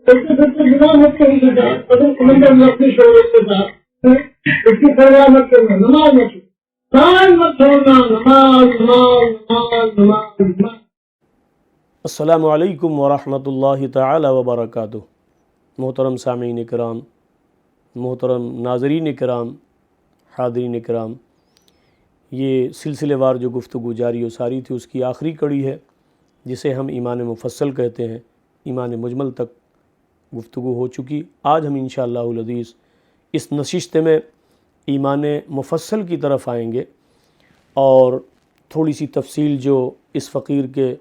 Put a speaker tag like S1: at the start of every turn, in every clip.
S1: اس کی گناہ مت کریے گا، اگر سمندر میں اپنی شہرت کے ساتھ اس کی پرواہ مت کرنا، نماز مت چھوڑنا، نماز.
S2: السلام علیکم ورحمۃ اللہ تعالی وبرکاتہ. محترم سامعین کرام، محترم ناظرین کرام، حاضرین کرام، یہ سلسلے وار جو گفتگو جاری و ساری تھی اس کی آخری کڑی ہے، جسے ہم ایمان مفصل کہتے ہیں. ایمان مجمل تک گفتگو ہو چکی. آج ہم انشاءاللہ العزیز اس نشست میں ایمان مفصل کی طرف آئیں گے اور تھوڑی سی تفصیل جو اس فقیر کے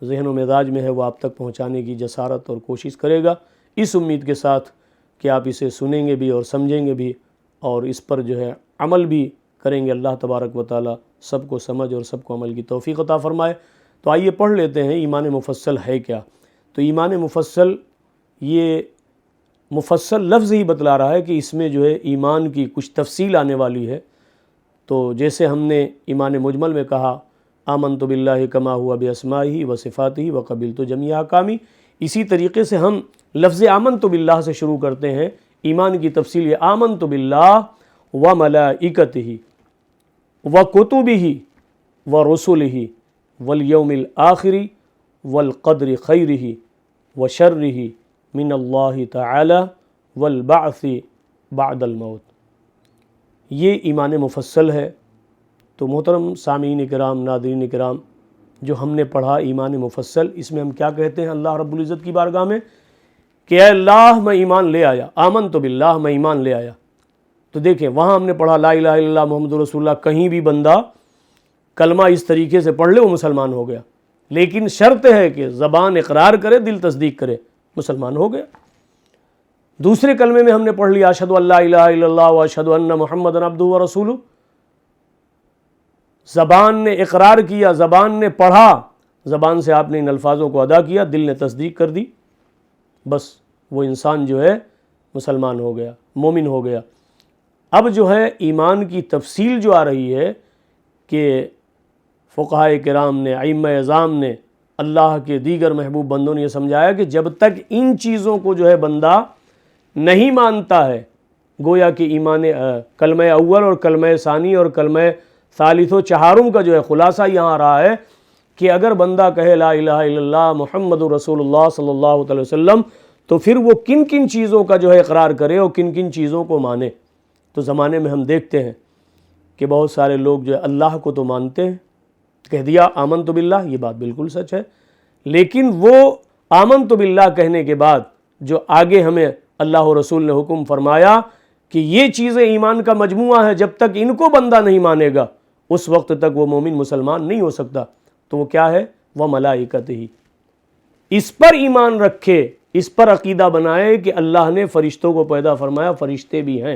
S2: ذہن و مزاج میں ہے وہ آپ تک پہنچانے کی جسارت اور کوشش کرے گا، اس امید کے ساتھ کہ آپ اسے سنیں گے بھی اور سمجھیں گے بھی اور اس پر جو ہے عمل بھی کریں گے. اللہ تبارک و تعالی سب کو سمجھ اور سب کو عمل کی توفیق عطا فرمائے. تو آئیے پڑھ لیتے ہیں ایمان مفصل ہے کیا. تو ایمان مفصل، یہ مفصل لفظ ہی بتلا رہا ہے کہ اس میں جو ہے ایمان کی کچھ تفصیل آنے والی ہے. تو جیسے ہم نے ایمان مجمل میں کہا آمنت باللہ کما ہوا باسمائہ و صفاتہ وقبلت جمیع احکامہ، اسی طریقے سے ہم لفظ آمنت باللہ سے شروع کرتے ہیں. ایمان کی تفصیل یہ آمنت باللہ و ملائکتہ و کتبہ و رسلہ والیوم الآخر والقدر خیرہ و شرہ من اللہ تعالی والبعث بعد الموت. یہ ایمان مفصل ہے. تو محترم سامعین کرام، ناظرین کرام، جو ہم نے پڑھا ایمان مفصل، اس میں ہم کیا کہتے ہیں اللہ رب العزت کی بارگاہ میں کہ اے اللہ میں ایمان لے آیا، آمنت باللہ میں ایمان لے آیا. تو دیکھیں وہاں ہم نے پڑھا لا الہ الا اللہ محمد رسول اللہ، کہیں بھی بندہ کلمہ اس طریقے سے پڑھ لے وہ مسلمان ہو گیا، لیکن شرط ہے کہ زبان اقرار کرے، دل تصدیق کرے، مسلمان ہو گیا. دوسرے کلمے میں ہم نے پڑھ لیا اشہد ان لا الہ الا اللہ و اشہد ان محمدًا عبدہ و رسولہ. زبان نے اقرار کیا، زبان نے پڑھا، زبان سے آپ نے ان الفاظوں کو ادا کیا، دل نے تصدیق کر دی، بس وہ انسان جو ہے مسلمان ہو گیا، مومن ہو گیا. اب جو ہے ایمان کی تفصیل جو آ رہی ہے کہ فقہائے کرام نے، ائمہ اعظام نے، اللہ کے دیگر محبوب بندوں نے یہ سمجھایا کہ جب تک ان چیزوں کو جو ہے بندہ نہیں مانتا ہے، گویا کہ ایمان کلمہ اول اور کلمہ ثانی اور کلمہ ثالث و چہارم کا جو ہے خلاصہ یہاں آ رہا ہے کہ اگر بندہ کہے لا الہ الا اللہ محمد رسول اللہ صلی اللہ علیہ وسلم، تو پھر وہ کن کن چیزوں کا جو ہے اقرار کرے اور کن کن چیزوں کو مانے. تو زمانے میں ہم دیکھتے ہیں کہ بہت سارے لوگ جو ہے اللہ کو تو مانتے ہیں، کہہ دیا آمنت باللہ، یہ بات بالکل سچ ہے، لیکن وہ آمنت باللہ کہنے کے بعد جو آگے ہمیں اللہ و رسول نے حکم فرمایا کہ یہ چیزیں ایمان کا مجموعہ ہے، جب تک ان کو بندہ نہیں مانے گا اس وقت تک وہ مومن مسلمان نہیں ہو سکتا. تو وہ کیا ہے؟ وہ ملائکتہ ہی. اس پر ایمان رکھے، اس پر عقیدہ بنائے کہ اللہ نے فرشتوں کو پیدا فرمایا، فرشتے بھی ہیں.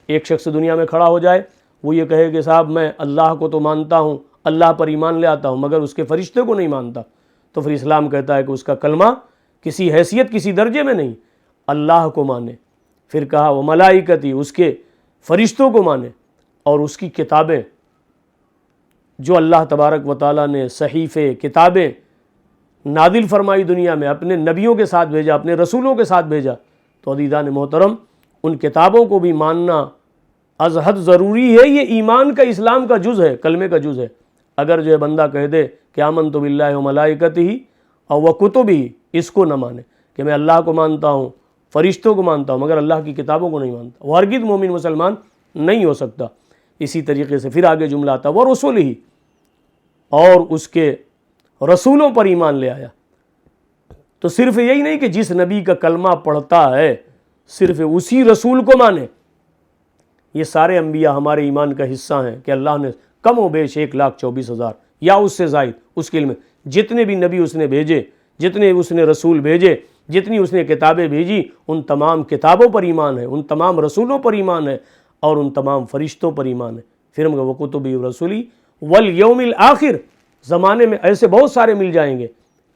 S2: ایک شخص دنیا میں کھڑا ہو جائے، وہ یہ کہے کہ صاحب میں اللہ کو تو مانتا ہوں، اللہ پر ایمان لے آتا ہوں، مگر اس کے فرشتے کو نہیں مانتا، تو پھر اسلام کہتا ہے کہ اس کا کلمہ کسی حیثیت، کسی درجے میں نہیں. اللہ کو مانے، پھر کہا وہ ملائکتی، اس کے فرشتوں کو مانے، اور اس کی کتابیں جو اللہ تبارک و تعالیٰ نے صحیفے، کتابیں نازل فرمائی دنیا میں، اپنے نبیوں کے ساتھ بھیجا، اپنے رسولوں کے ساتھ بھیجا. تو عزیزان محترم، ان کتابوں کو بھی ماننا از حد ضروری ہے. یہ ایمان کا، اسلام کا جز ہے، کلمے کا جز ہے. اگر جو ہے بندہ کہہ دے کہ آمنت باللہ و ملائکتہ و کتبہ، اس کو نہ مانے کہ میں اللہ کو مانتا ہوں، فرشتوں کو مانتا ہوں، مگر اللہ کی کتابوں کو نہیں مانتا، وہ ہرگز مومن مسلمان نہیں ہو سکتا. اسی طریقے سے پھر آگے جملہ آتا وہ رسول ہی، اور اس کے رسولوں پر ایمان لے آیا. تو صرف یہی نہیں کہ جس نبی کا کلمہ پڑھتا ہے صرف اسی رسول کو مانے. یہ سارے انبیاء ہمارے ایمان کا حصہ ہیں کہ اللہ نے کم و بیش 1,24,000 یا اس سے زائد، اس کے علم میں جتنے بھی نبی اس نے بھیجے، جتنے اس نے رسول بھیجے، جتنی اس نے کتابیں بھیجی، ان تمام کتابوں پر ایمان ہے، ان تمام رسولوں پر ایمان ہے، اور ان تمام فرشتوں پر ایمان ہے. پھر ہم وکتبی رسولی والیوم الآخر. زمانے میں ایسے بہت سارے مل جائیں گے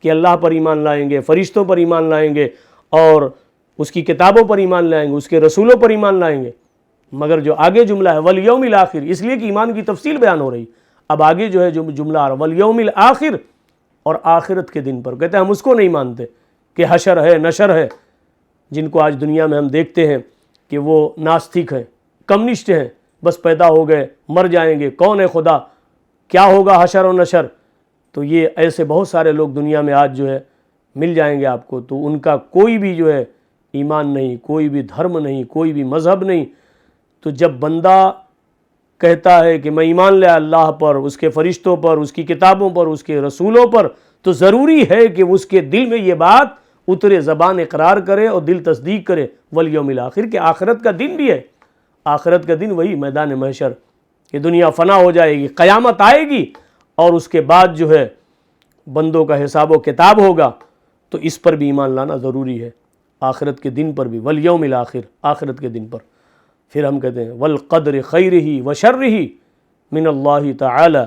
S2: کہ اللہ پر ایمان لائیں گے، فرشتوں پر ایمان لائیں گے، اور اس کی کتابوں پر ایمان لائیں گے، اس کے رسولوں پر ایمان لائیں گے. مگر جو آگے جملہ ہے والیوم الآخر، اس لیے کہ ایمان کی تفصیل بیان ہو رہی. اب آگے جو ہے جو جملہ آ رہا والیوم الآخر، اور آخرت کے دن پر، کہتے ہیں ہم اس کو نہیں مانتے کہ حشر ہے، نشر ہے. جن کو آج دنیا میں ہم دیکھتے ہیں کہ وہ ناستک ہیں، کمیونسٹ ہیں، بس پیدا ہو گئے مر جائیں گے، کون ہے خدا، کیا ہوگا حشر و نشر، تو یہ ایسے بہت سارے لوگ دنیا میں آج جو ہے مل جائیں گے آپ کو، تو ان کا کوئی بھی جو ہے ایمان نہیں، کوئی بھی دھرم نہیں، کوئی بھی مذہب نہیں۔ تو جب بندہ کہتا ہے کہ میں ایمان لیا اللہ پر، اس کے فرشتوں پر، اس کی کتابوں پر، اس کے رسولوں پر، تو ضروری ہے کہ اس کے دل میں یہ بات اترے، زبان اقرار کرے اور دل تصدیق کرے والیوم الآخر، کہ آخرت کا دن بھی ہے۔ آخرت کا دن وہی میدان محشر، کہ دنیا فنا ہو جائے گی، قیامت آئے گی، اور اس کے بعد جو ہے بندوں کا حساب و کتاب ہوگا، تو اس پر بھی ایمان لانا ضروری ہے، آخرت کے دن پر بھی، والیوم الآخر، آخرت کے دن پر۔ پھر ہم کہتے ہیں والقدر خیرہ وشرہ من اللہ تعالی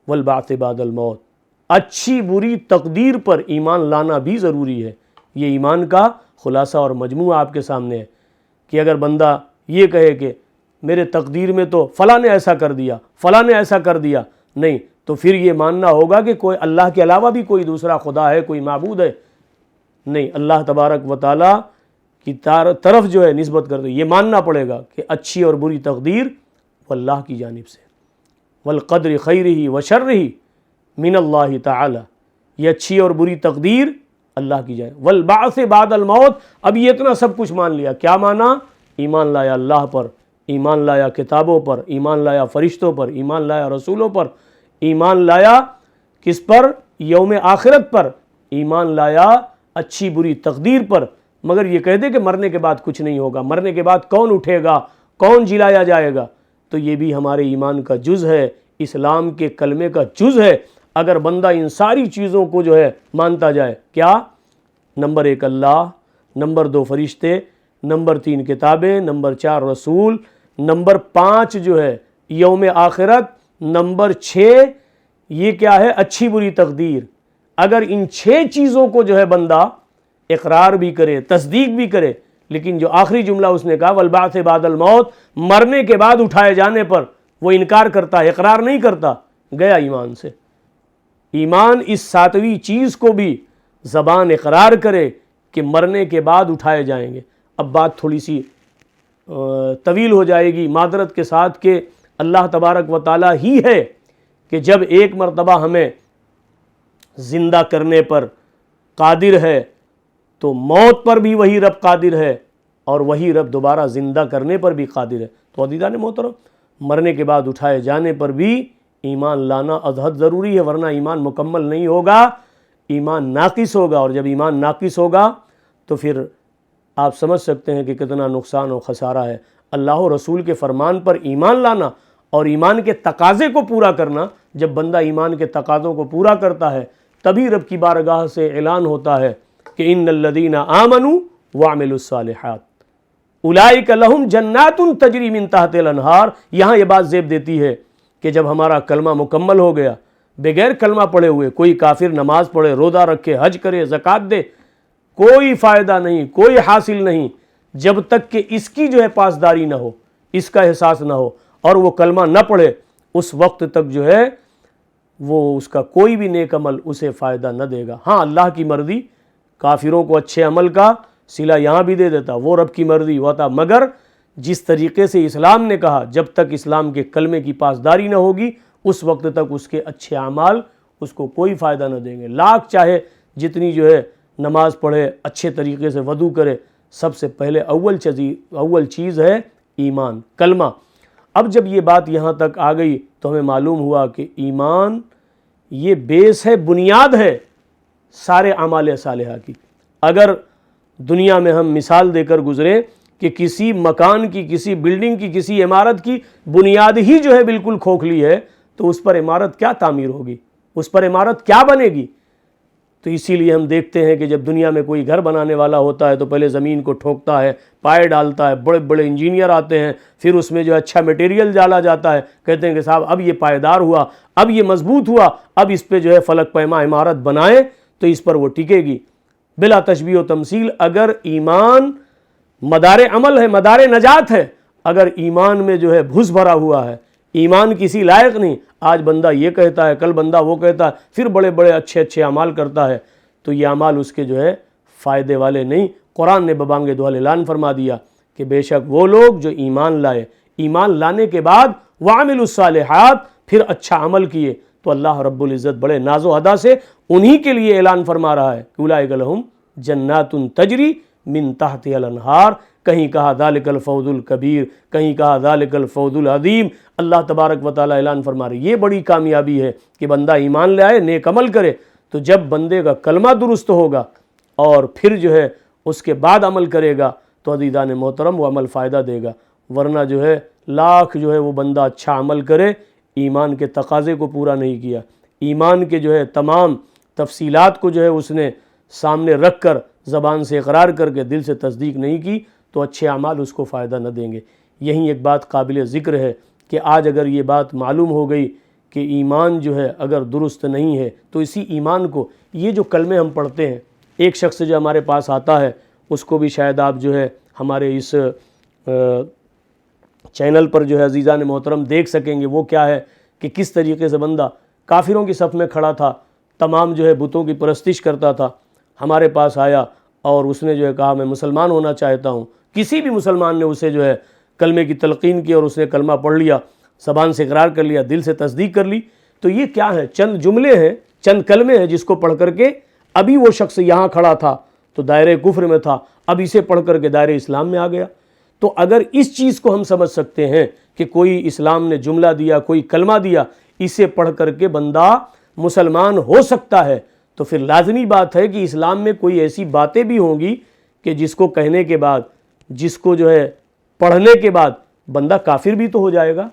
S2: والبعث بعد الموت، اچھی بری تقدیر پر ایمان لانا بھی ضروری ہے۔ یہ ایمان کا خلاصہ اور مجموعہ آپ کے سامنے ہے، کہ اگر بندہ یہ کہے کہ میرے تقدیر میں تو فلاں نے ایسا کر دیا، فلاں نے ایسا کر دیا، نہیں، تو پھر یہ ماننا ہوگا کہ کوئی اللہ کے علاوہ بھی کوئی دوسرا خدا ہے، کوئی معبود ہے، نہیں، اللہ تبارک و تعالی کی طرف جو ہے نسبت کرتے، یہ ماننا پڑے گا کہ اچھی اور بری تقدیر وہ اللہ کی جانب سے، والقدر خیرہ وشرہ من اللہ تعالی، یہ اچھی اور بری تقدیر اللہ کی جانب، والبعث بعد الموت۔ اب یہ اتنا سب کچھ مان لیا، کیا مانا؟ ایمان لایا اللہ پر، ایمان لایا کتابوں پر، ایمان لایا فرشتوں پر، ایمان لایا رسولوں پر، ایمان لایا کس پر؟ یوم آخرت پر، ایمان لایا اچھی بری تقدیر پر۔ مگر یہ کہہ دے کہ مرنے کے بعد کچھ نہیں ہوگا، مرنے کے بعد کون اٹھے گا، کون جلایا جائے گا، تو یہ بھی ہمارے ایمان کا جز ہے، اسلام کے کلمے کا جز ہے۔ اگر بندہ ان ساری چیزوں کو جو ہے مانتا جائے، کیا؟ نمبر 1 اللہ، نمبر 2 فرشتے، نمبر 3 کتابیں، نمبر 4 رسول، نمبر 5 جو ہے یوم آخرت، نمبر 6 یہ کیا ہے؟ اچھی بری تقدیر۔ اگر ان 6 چیزوں کو جو ہے بندہ اقرار بھی کرے، تصدیق بھی کرے، لیکن جو آخری جملہ اس نے کہا والبعث بعد الموت، مرنے کے بعد اٹھائے جانے پر وہ انکار کرتا ہے، اقرار نہیں کرتا، گیا ایمان سے۔ ایمان اس 7ویں چیز کو بھی زبان اقرار کرے کہ مرنے کے بعد اٹھائے جائیں گے۔ اب بات تھوڑی سی طویل ہو جائے گی معذرت کے ساتھ، کہ اللہ تبارک و تعالی ہی ہے کہ جب ایک مرتبہ ہمیں زندہ کرنے پر قادر ہے، تو موت پر بھی وہی رب قادر ہے، اور وہی رب دوبارہ زندہ کرنے پر بھی قادر ہے۔ تو عزیزان محترم، مرنے کے بعد اٹھائے جانے پر بھی ایمان لانا ازحد ضروری ہے، ورنہ ایمان مکمل نہیں ہوگا، ایمان ناقص ہوگا، اور جب ایمان ناقص ہوگا تو پھر آپ سمجھ سکتے ہیں کہ کتنا نقصان و خسارہ ہے۔ اللہ و رسول کے فرمان پر ایمان لانا اور ایمان کے تقاضے کو پورا کرنا، جب بندہ ایمان کے تقاضوں کو پورا کرتا ہے تبھی رب کی بارگاہ سے اعلان ہوتا ہے کہ ان الذین آمنوا وعملوا الصالحات اولئک لہم جنات تجری من تحت الانہار۔ یہاں یہ بات زیب دیتی ہے کہ جب ہمارا کلمہ مکمل ہو گیا، بغیر کلمہ پڑھے ہوئے کوئی کافر نماز پڑھے، روزہ رکھے، حج کرے، زکوٰۃ دے، کوئی فائدہ نہیں، کوئی حاصل نہیں، جب تک کہ اس کی جو ہے پاسداری نہ ہو، اس کا احساس نہ ہو، اور وہ کلمہ نہ پڑھے، اس وقت تک جو ہے وہ اس کا کوئی بھی نیک عمل اسے فائدہ نہ دے گا۔ ہاں، اللہ کی مرضی، کافروں کو اچھے عمل کا صلہ یہاں بھی دے دیتا، وہ رب کی مرضی ہوتا، مگر جس طریقے سے اسلام نے کہا، جب تک اسلام کے کلمے کی پاسداری نہ ہوگی اس وقت تک اس کے اچھے اعمال اس کو کوئی فائدہ نہ دیں گے۔ لاکھ چاہے جتنی جو ہے نماز پڑھے، اچھے طریقے سے وضو کرے، سب سے پہلے اول چیز ہے ایمان، کلمہ۔ اب جب یہ بات یہاں تک آ گئی تو ہمیں معلوم ہوا کہ ایمان یہ بیس ہے، بنیاد ہے سارے اعمال صالحہ کی۔ اگر دنیا میں ہم مثال دے کر گزریں کہ کسی مکان کی، کسی بلڈنگ کی، کسی عمارت کی بنیاد ہی جو ہے بالکل کھوکھلی ہے، تو اس پر عمارت کیا تعمیر ہوگی، اس پر عمارت کیا بنے گی؟ تو اسی لیے ہم دیکھتے ہیں کہ جب دنیا میں کوئی گھر بنانے والا ہوتا ہے تو پہلے زمین کو ٹھوکتا ہے، پائے ڈالتا ہے، بڑے بڑے انجینئر آتے ہیں، پھر اس میں جو اچھا میٹیریل ڈالا جاتا ہے، کہتے ہیں کہ صاحب اب یہ پائیدار ہوا، اب یہ مضبوط ہوا، اب اس پہ جو ہے فلک پیما عمارت بنائیں تو اس پر وہ ٹکے گی۔ بلا تشبیہ و تمثیل، اگر ایمان مدار عمل ہے، مدار نجات ہے، اگر ایمان میں جو ہے بھس بھرا ہوا ہے، ایمان کسی لائق نہیں، آج بندہ یہ کہتا ہے، کل بندہ وہ کہتا ہے، پھر بڑے بڑے اچھے اعمال کرتا ہے، تو یہ اعمال اس کے جو ہے فائدے والے نہیں، قرآن نے ببانگ دہل اعلان فرما دیا کہ بے شک وہ لوگ جو ایمان لائے، ایمان لانے کے بعد وعملوا الصالحات، پھر اچھا عمل کیے، تو اللہ رب العزت بڑے ناز و ادا سے انہی کے لیے اعلان فرما رہا ہے کہ اولئک لہم جنات تجری من تحتها الانہار، کہیں کہا ذالک الفوز الکبیر، کہیں کہا ذالک الفوز العظیم۔ اللہ تبارک و تعالی اعلان فرما رہے یہ بڑی کامیابی ہے کہ بندہ ایمان لے آئے، نیک عمل کرے، تو جب بندے کا کلمہ درست ہوگا اور پھر جو ہے اس کے بعد عمل کرے گا تو عزیزان محترم وہ عمل فائدہ دے گا، ورنہ جو ہے لاکھ جو ہے وہ بندہ اچھا عمل کرے، ایمان کے تقاضے کو پورا نہیں کیا، ایمان کے جو ہے تمام تفصیلات کو جو ہے اس نے سامنے رکھ کر زبان سے اقرار کر کے دل سے تصدیق نہیں کی، تو اچھے اعمال اس کو فائدہ نہ دیں گے۔ یہیں ایک بات قابل ذکر ہے کہ آج اگر یہ بات معلوم ہو گئی کہ ایمان جو ہے اگر درست نہیں ہے تو اسی ایمان کو، یہ جو کلمے ہم پڑھتے ہیں، ایک شخص جو ہمارے پاس آتا ہے اس کو بھی شاید آپ جو ہے ہمارے اس چینل پر جو ہے عزیزان محترم دیکھ سکیں گے، وہ کیا ہے کہ کس طریقے سے بندہ کافروں کی صف میں کھڑا تھا، تمام جو ہے بتوں کی پرستش کرتا تھا، ہمارے پاس آیا اور اس نے جو ہے کہا میں مسلمان ہونا چاہتا ہوں۔ کسی بھی مسلمان نے اسے جو ہے کلمے کی تلقین کی اور اس نے کلمہ پڑھ لیا، زبان سے اقرار کر لیا، دل سے تصدیق کر لی، تو یہ کیا ہے؟ چند جملے ہیں، چند کلمے ہیں جس کو پڑھ کر کے ابھی وہ شخص یہاں کھڑا تھا تو دائرے کفر میں تھا، اب اسے پڑھ کر کے دائرے اسلام میں آ گیا۔ تو اگر اس چیز کو ہم سمجھ سکتے ہیں کہ کوئی اسلام نے جملہ دیا، کوئی کلمہ دیا، اسے پڑھ کر کے بندہ مسلمان ہو سکتا ہے، تو پھر لازمی بات ہے کہ اسلام میں کوئی ایسی باتیں بھی ہوں گی کہ جس کو کہنے کے بعد، جس کو جو ہے پڑھنے کے بعد بندہ کافر بھی تو ہو جائے گا۔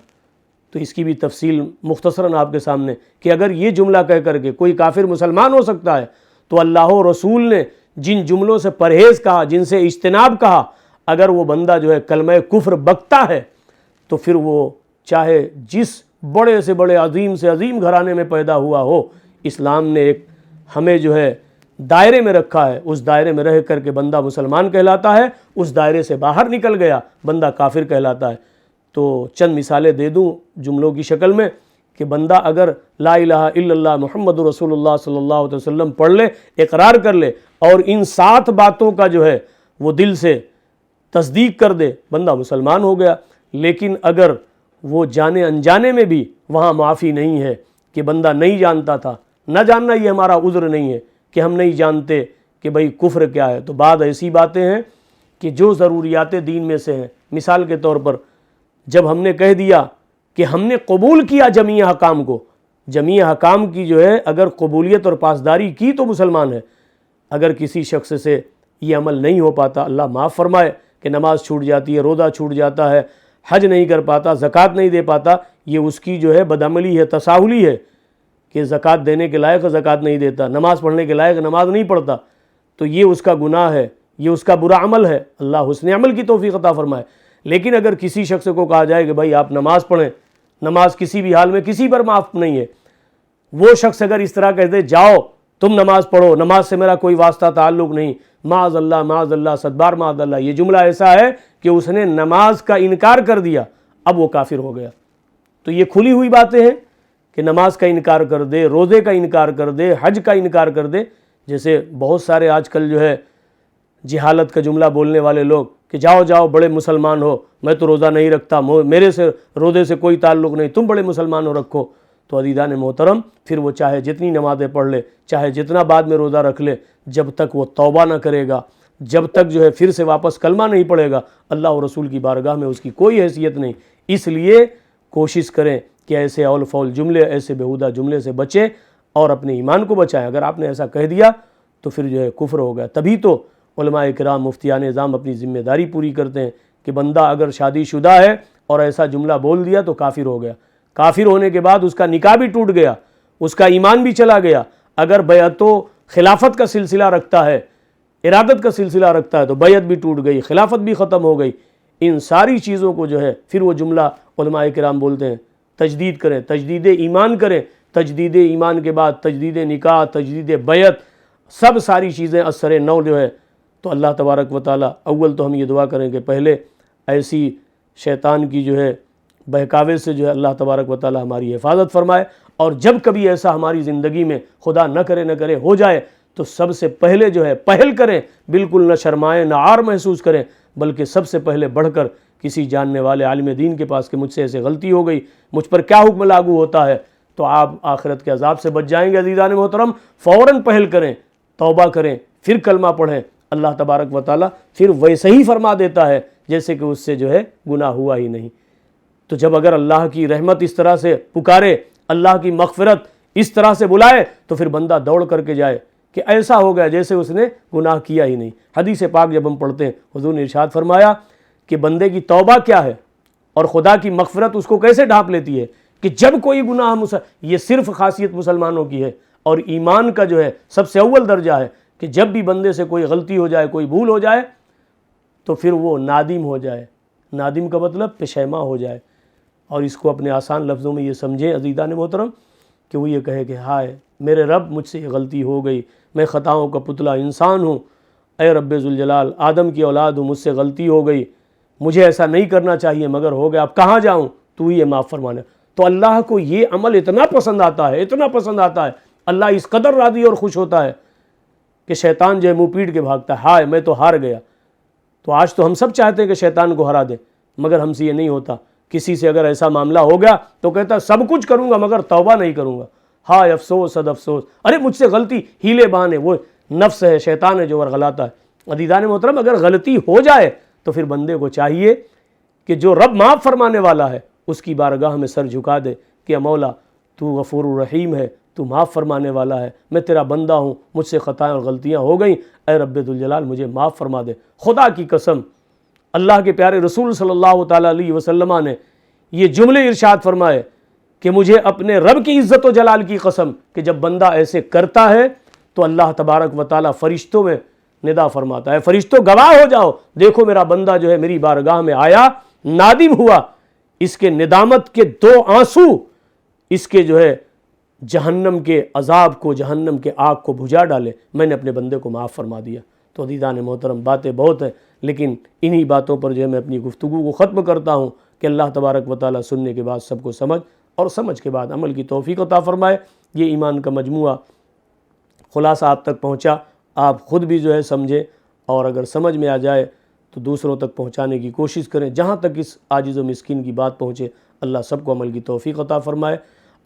S2: تو اس کی بھی تفصیل مختصراً آپ کے سامنے کہ اگر یہ جملہ کہہ کر کے کوئی کافر مسلمان ہو سکتا ہے تو اللہ و رسول نے جن جملوں سے پرہیز کہا، جن سے اجتناب کہا، اگر وہ بندہ جو ہے کلمہ کفر بکتا ہے تو پھر وہ چاہے جس بڑے سے بڑے عظیم سے عظیم گھرانے میں پیدا ہوا ہو، اسلام نے ایک ہمیں جو ہے دائرے میں رکھا ہے، اس دائرے میں رہ کر کے بندہ مسلمان کہلاتا ہے، اس دائرے سے باہر نکل گیا بندہ کافر کہلاتا ہے۔ تو چند مثالیں دے دوں جملوں کی شکل میں کہ بندہ اگر لا الہ الا اللہ محمد رسول اللہ صلی اللہ علیہ وسلم پڑھ لے، اقرار کر لے اور ان 7 باتوں کا جو ہے وہ دل سے تصدیق کر دے، بندہ مسلمان ہو گیا۔ لیکن اگر وہ جانے انجانے میں بھی وہاں معافی نہیں ہے کہ بندہ نہیں جانتا تھا، نہ جاننا یہ ہمارا عذر نہیں ہے کہ ہم نہیں جانتے کہ بھئی کفر کیا ہے، تو بعض ایسی باتیں ہیں کہ جو ضروریات دین میں سے ہیں۔ مثال کے طور پر جب ہم نے کہہ دیا کہ ہم نے قبول کیا جمیع احکام کو، جمیع احکام کی جو ہے اگر قبولیت اور پاسداری کی تو مسلمان ہے۔ اگر کسی شخص سے یہ عمل نہیں ہو پاتا، اللہ معاف فرمائے، کہ نماز چھوٹ جاتی ہے، روزہ چھوٹ جاتا ہے، حج نہیں کر پاتا، زکوٰۃ نہیں دے پاتا، یہ اس کی جو ہے بدعملی ہے، تساہلی ہے کہ زکوٰۃ دینے کے لائق زکوٰۃ نہیں دیتا، نماز پڑھنے کے لائق نماز نہیں پڑھتا، تو یہ اس کا گناہ ہے، یہ اس کا برا عمل ہے، اللہ حسن عمل کی توفیق عطا فرمائے۔ لیکن اگر کسی شخص کو کہا جائے کہ بھائی آپ نماز پڑھیں، نماز کسی بھی حال میں کسی پر معاف نہیں ہے، وہ شخص اگر اس طرح کہہ دے جاؤ تم نماز پڑھو، نماز سے میرا کوئی واسطہ تعلق نہیں، معاذ اللہ صدبار معاذ اللہ، یہ جملہ ایسا ہے کہ اس نے نماز کا انکار کر دیا، اب وہ کافر ہو گیا۔ تو یہ کھلی ہوئی باتیں ہیں کہ نماز کا انکار کر دے، روزے کا انکار کر دے، حج کا انکار کر دے، جیسے بہت سارے آج کل جو ہے جہالت کا جملہ بولنے والے لوگ کہ جاؤ جاؤ بڑے مسلمان ہو، میں تو روزہ نہیں رکھتا، میرے سے روزے سے کوئی تعلق نہیں، تم بڑے مسلمان ہو رکھو۔ تو عزیزان محترم پھر وہ چاہے جتنی نمازیں پڑھ لے، چاہے جتنا بعد میں روزہ رکھ لے، جب تک وہ توبہ نہ کرے گا، جب تک جو ہے پھر سے واپس کلمہ نہیں پڑھے گا، اللہ و رسول کی بارگاہ میں اس کی کوئی حیثیت نہیں۔ اس لیے کوشش کریں کہ ایسے اول فول جملے، ایسے بیہودہ جملے سے بچیں اور اپنے ایمان کو بچائیں۔ اگر آپ نے ایسا کہہ دیا تو پھر جو ہے کفر ہو گیا۔ تبھی تو علماء کرام، مفتیان اعظام اپنی ذمہ داری پوری کرتے ہیں کہ بندہ اگر شادی شدہ ہے اور ایسا جملہ بول دیا تو کافر ہو گیا، کافر ہونے کے بعد اس کا نکاح بھی ٹوٹ گیا، اس کا ایمان بھی چلا گیا۔ اگر بیعت و خلافت کا سلسلہ رکھتا ہے، ارادت کا سلسلہ رکھتا ہے، تو بیعت بھی ٹوٹ گئی، خلافت بھی ختم ہو گئی۔ ان ساری چیزوں کو جو ہے پھر وہ جملہ علماء کرام بولتے ہیں تجدید کریں، تجدید ایمان کریں، تجدید ایمان کے بعد تجدید نکاح، تجدید بیعت، سب ساری چیزیں اثر نو جو ہے۔ تو اللہ تبارک و تعالیٰ، اول تو ہم یہ دعا کریں کہ پہلے ایسی شیطان کی جو ہے بہکاوے سے جو ہے اللہ تبارک و تعالیٰ ہماری حفاظت فرمائے، اور جب کبھی ایسا ہماری زندگی میں خدا نہ کرے ہو جائے تو سب سے پہلے جو ہے پہل کریں، بالکل نہ شرمائیں نہ عار محسوس کریں، بلکہ سب سے پہلے بڑھ کر کسی جاننے والے عالم دین کے پاس کہ مجھ سے ایسے غلطی ہو گئی، مجھ پر کیا حکم لاگو ہوتا ہے، تو آپ آخرت کے عذاب سے بچ جائیں گے۔ عزیزان محترم، فوراً پہل کریں، توبہ کریں، پھر کلمہ پڑھیں، اللہ تبارک و تعالیٰ پھر ویسے ہی فرما دیتا ہے جیسے کہ اس سے جو ہے گناہ ہوا ہی نہیں۔ تو جب اگر اللہ کی رحمت اس طرح سے پکارے، اللہ کی مغفرت اس طرح سے بلائے، تو پھر بندہ دوڑ کر کے جائے کہ ایسا ہو گیا جیسے اس نے گناہ کیا ہی نہیں۔ حدیث پاک جب ہم پڑھتے ہیں، حضور نے ارشاد فرمایا کہ بندے کی توبہ کیا ہے اور خدا کی مغفرت اس کو کیسے ڈھانپ لیتی ہے، کہ جب کوئی گناہ یہ صرف خاصیت مسلمانوں کی ہے اور ایمان کا جو ہے سب سے اول درجہ ہے کہ جب بھی بندے سے کوئی غلطی ہو جائے، کوئی بھول ہو جائے، تو پھر وہ نادم ہو جائے۔ نادم کا مطلب پشیماں ہو جائے، اور اس کو اپنے آسان لفظوں میں یہ سمجھیں عزیزان محترم کہ وہ یہ کہے کہ ہائے میرے رب، مجھ سے یہ غلطی ہو گئی، میں خطاؤں کا پتلا انسان ہوں، اے رب ذوالجلال، آدم کی اولاد ہوں، مجھ سے غلطی ہو گئی، مجھے ایسا نہیں کرنا چاہیے مگر ہو گیا، اب کہاں جاؤں، تو ہی یہ معاف فرمانے۔ تو اللہ کو یہ عمل اتنا پسند آتا ہے، اتنا پسند آتا ہے، اللہ اس قدر راضی اور خوش ہوتا ہے کہ شیطان جو ہے منہ پیٹ کے بھاگتا ہے، ہائے میں تو ہار گیا۔ تو آج تو ہم سب چاہتے ہیں کہ شیطان کو ہرا دیں، مگر ہم سے یہ نہیں ہوتا۔ کسی سے اگر ایسا معاملہ ہو گیا تو کہتا ہے سب کچھ کروں گا مگر توبہ نہیں کروں گا، ہائے افسوس صد افسوس، ارے مجھ سے غلطی، ہیلے بہانے، وہ نفس ہے، شیطان ہے جو ورغلاتا ہے۔ عزیزان محترم، اگر غلطی ہو جائے تو پھر بندے کو چاہیے کہ جو رب معاف فرمانے والا ہے اس کی بارگاہ میں سر جھکا دے کہ مولا تو غفور الرحیم ہے، تو معاف فرمانے والا ہے، میں تیرا بندہ ہوں، مجھ سے خطائیں اور غلطیاں ہو گئیں، اے رب ذوالجلال مجھے معاف فرما دے۔ خدا کی قسم، اللہ کے پیارے رسول صلی اللہ تعالیٰ علیہ وسلم نے یہ جملے ارشاد فرمائے کہ مجھے اپنے رب کی عزت و جلال کی قسم کہ جب بندہ ایسے کرتا ہے تو اللہ تبارک و تعالیٰ فرشتوں میں ندا فرماتا ہے، فرشتوں گواہ ہو جاؤ، دیکھو میرا بندہ جو ہے میری بارگاہ میں آیا، نادم ہوا، اس کے ندامت کے 2 آنسو اس کے جو ہے جہنم کے عذاب کو، جہنم کے آگ کو بجھا ڈالے، میں نے اپنے بندے کو معاف فرما دیا۔ تو عزیزان محترم، باتیں بہت ہیں، لیکن انہی باتوں پر جو ہے میں اپنی گفتگو کو ختم کرتا ہوں کہ اللہ تبارک و تعالیٰ سننے کے بعد سب کو سمجھ اور سمجھ کے بعد عمل کی توفیق عطا فرمائے۔ یہ ایمان کا مجموعہ خلاصہ آپ تک پہنچا، آپ خود بھی جو ہے سمجھیں، اور اگر سمجھ میں آ جائے تو دوسروں تک پہنچانے کی کوشش کریں، جہاں تک اس عاجز و مسکین کی بات پہنچے۔ اللہ سب کو عمل کی توفیق عطا فرمائے۔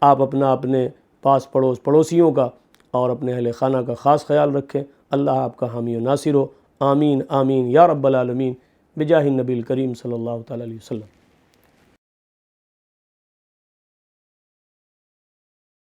S2: آپ اپنے پاس پڑوسیوں کا اور اپنے اہل خانہ کا خاص خیال رکھیں۔ اللہ آپ کا حامی و ناصر ہو، آمین آمین یا رب العالمین، بجاہ النبی الکریم صلی اللہ تعالیٰ علیہ وسلم۔